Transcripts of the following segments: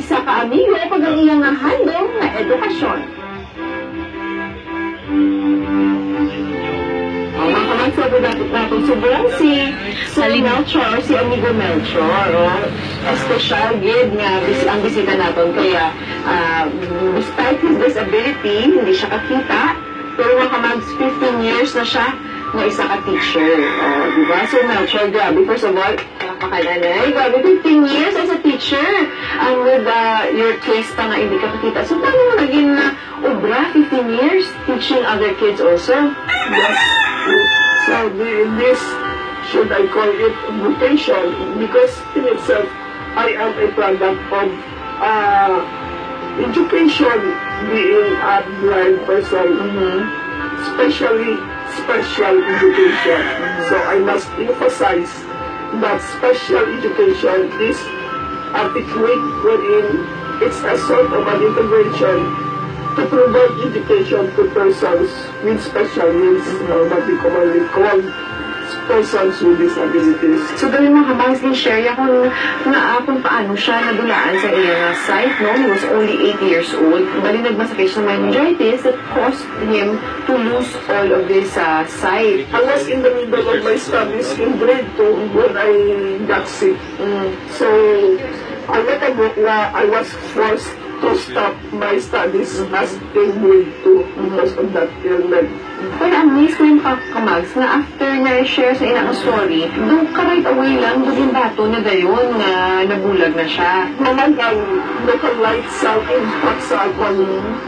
sa kaamigo pag ang iyang handong na edukasyon. Mga kamansabi dapat natin sobrang si Melchor, si Amigo Melchor. Espesyal gid nga ang bisita natin. Kaya, despite his disability, hindi siya kakita. Pero mga kamags, 15 years na siya na isa ka-teacher. Diba? So, Melchor, grabe. First of all, makalanay. Grabe, 15 years as a teacher. With your case pa nga hindi ka kakita. So, paano mo naging obra 15 years teaching other kids also? Yes. So this, should I call it vocation? Because in itself, I am a product of education, being a blind person, especially special education. So I must emphasize that special education is a technique wherein it's a sort of an intervention to provide education to persons with special needs, what we commonly call persons with disabilities. So, dali mga kamangs din share niya kung paano siya nadulaan sa iyang site, no? He was only 8 years old. Bali nagmasakit siya ng meningitis that caused him to lose all of this sight. I was in the middle of my studies in grade 2 when I got sick. So, I was forced to stop my studies as in grade 2 because of that illness. Pero amazed ko yung kamags na after na share sa inang story, doon ka right away lang, doon yung bato na dayon na nabulag na siya. Naman ang local light sa impact sa akin,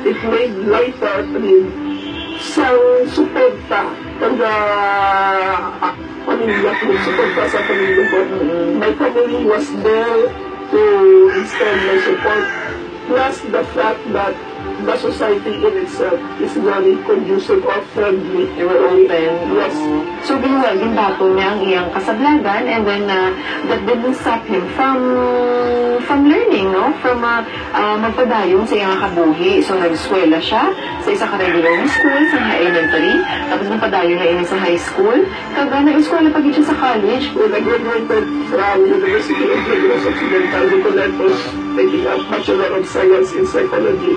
it made lighter rin sa suporta pagka pamilya ko, suporta sa pamilya ko. My family was there to extend my support. Plus the fact that the society in itself is very conducive or friendly. You were open. Yes. So, binuwag yung bato niya ang iyang kasablagan and then that didn't stop him from learning, no? From magpadayong sa iyang kabuhi. So, nag-eskwela siya sa isa ka-regular school, sa elementary. Tapos magpadayong na yun sa high school. Kaga nag-eskwela pag siya sa college. When I graduated from University of Lagos Occidental, Nicoletos, taking a Bachelor of Science in Psychology,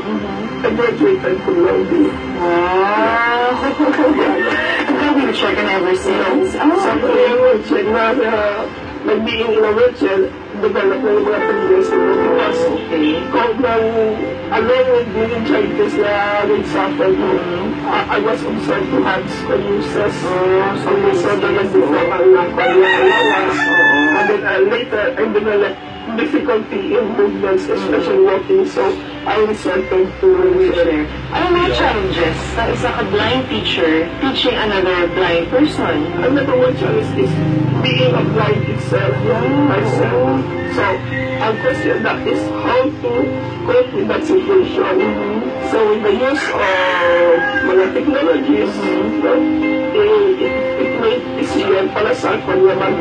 I graduated cum laude. Wow! Nag-wheelchair ka na ever since? Sabi ko yung wheelchair na being in a wheelchair, develop na yung mga tenders na bukas. Called ng along with meningitis na rin-suffered mo, I was observed to have scoliosis. So, may soda na dito ang nakalawas. And then later, I developed difficulty in movements, especially walking. So, I resorted to wheelchair. Ano mga challenges sa isa ka-blind teacher teaching another blind person? Another one challenge is being a blind itself, myself. So, ang question that is how to cope with that situation. So, with the use of mga technologies, it made easier para sa akin naman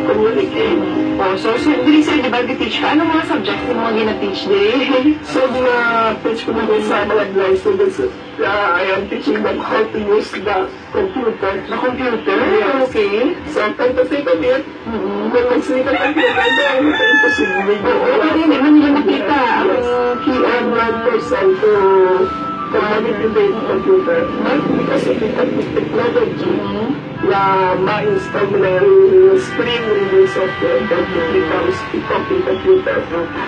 communicate. So hindi sa'yo, di ba, teach ka? Anong mga subjects mo mga gina-teach din? So, teach ko naman sa mga blind students, I am teaching them how to use the computer. The computer? Yes. Okay. So, come to think of it, kung magsinig ang computer, hindi imposible. Hindi naman nila makita ang I'm 1% to manipulate the computer. Not because of the technology, na ma-install mo na yung screen reading software that becomes a talking computer.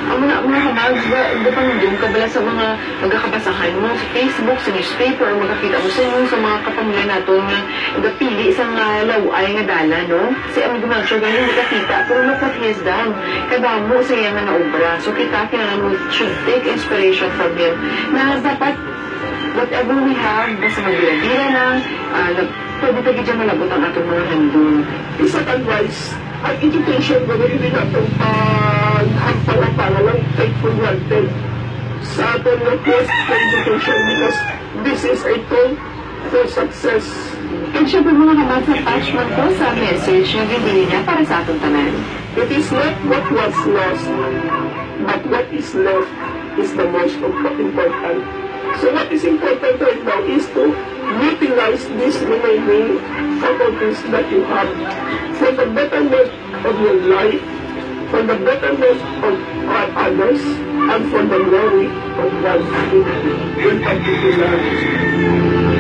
Ang mga kamags ba pa nandun ka bala sa mga magkakabasahan mo sa Facebook, sa newspaper, o magkakita mo sa mga kapamilya nato nga nagapili sa nga laway nga dala, no? Si Amigo Melchor ganyan hindi kakita, pero look what he has done. Kadamo sa iya nga naobra. So kita kailangan mo should take inspiration from him na dapat whatever we have, basta magbira-bira lang, pwede tayo dyan malabot ang atong mga handun. Isang advice, ang education ko na hindi natin paghampala lang take for granted sa ating request for education because this is a tool for success. And syempre mga kamag sa attachment ko sa message na bibili niya para sa atong tanan. It is not what was lost, but what is left is the most important. So what is important right now is to utilize these remaining faculties that you have for the betterment of your life, for the betterment of all others and for the glory of God's kingdom. Will come to the